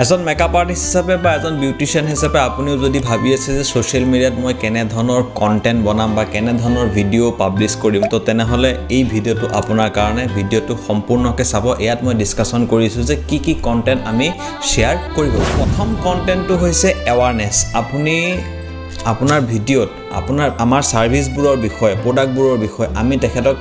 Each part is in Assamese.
এজন মেকআপ আৰ্টিষ্ট হিচাপে বা এজন বিউটিচিয়ান হিচাপে আপুনিও যদি ভাবি আছে যে সোশ্যাল মিডিয়াত মই কেনে ধৰণৰ কন্টেন্ট বনাম বা কেনে ধৰণৰ ভিডিও পাবলিশ কৰিম তো তেনেহলে এই ভিডিওটো আপোনাৰ কাৰণে ভিডিওটো সম্পূৰ্ণকৈ চাব ইয়াত মই ডিসকাশন কৰিছো যে কি কন্টেন্ট আমি শেয়াৰ কৰিব প্ৰথম কন্টেন্টটো হৈছে এৱাৰনেস আপুনি আপোনাৰ ভিডিওত আমাৰ সাৰ্ভিসবোৰৰ বিষয়ে প্ৰডাক্টবোৰৰ বিষয়ে আমি তেখেতক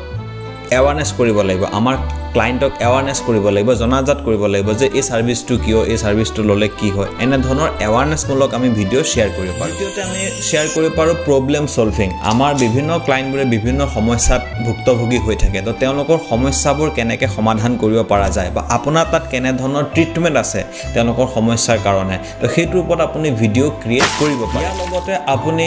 এৱাৰনেস কৰিব লাগিব আমাৰ ক্লায়েন্টক এৱাৰনেস কৰিব লাগিব জনাজাত কৰিব লাগিব যে এই সাৰ্ভিসটো কিয় এই সাৰ্ভিসটো ললে কি হয় এনে ধৰণৰ এৱাৰনেস মূলক আমি ভিডিও শেয়াৰ কৰিব পাৰো ভিডিওতে আমি শেয়াৰ কৰিব পাৰো প্ৰবলেম সলভিং আমাৰ বিভিন্ন ক্লায়েন্টবোৰে বিভিন্ন সমস্যাত ভুক্তভোগী হৈ থাকে তো তেওঁলোকৰ সমস্যাবোৰ কেনেকৈ সমাধান কৰিব পৰা যায় বা আপোনাৰ তাত কেনে ধৰণৰ ট্ৰিটমেন্ট আছে তেওঁলোকৰ সমস্যাৰ কাৰণে তো সেইটোৰ ওপৰত আপুনি ভিডিও ক্ৰিয়েট কৰিব পাৰে ইয়াৰ লগতে আপুনি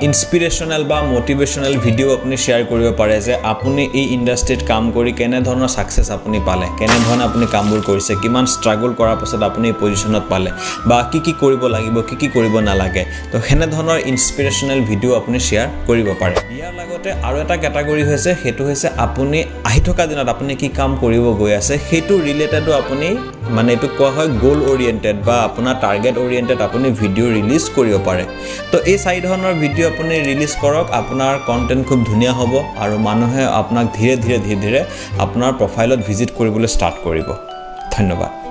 ইনস্পিৰেশনাল বা মোটিভেশনাল ভিডিও আপুনি শেয়াৰ কৰিব পাৰে যে আপুনি এই ইন্ডাষ্ট্ৰিত কাম কৰি কেনে ধৰণৰ সাকসেস আপুনি পালে কেনে ধৰণে আপুনি কামবোৰ কৰিছে কিমান স্ট্ৰাগল কৰাৰ পাছত আপুনি এই পজিশনত পালে বা কি কৰিব লাগিব কি কৰিব নালাগে তো হেনে ধৰণৰ ইনস্পিৰেশনাল ভিডিও আপুনি শেয়াৰ কৰিব পাৰে ইয়াৰ লগতে আৰু এটা ক্যাটাগৰী হৈছে হেতু হৈছে আপুনি আহি থকা দিনত আপুনি কি কাম কৰিব গৈ আছে হেতু ৰিলেটেড আপুনি মানে এটো কোৱা হয় গোল ওৰিয়েন্টেড বা আপোনাৰ টাৰ্গেট ওৰিয়েন্টেড আপুনি ভিডিও ৰিলিজ কৰিব পাৰে তো এই চাৰি ধৰণৰ ভিডিও আপুনি ৰিলিজ কৰক আপোনাৰ কন্টেন্ট খুব ধুনিয়া হ'ব আৰু মানুহে আপোনাক ধীৰে ধীৰে আপোনাৰ প্ৰফাইলত ভিজিট কৰিবলৈ ষ্টাৰ্ট কৰিব ধন্যবাদ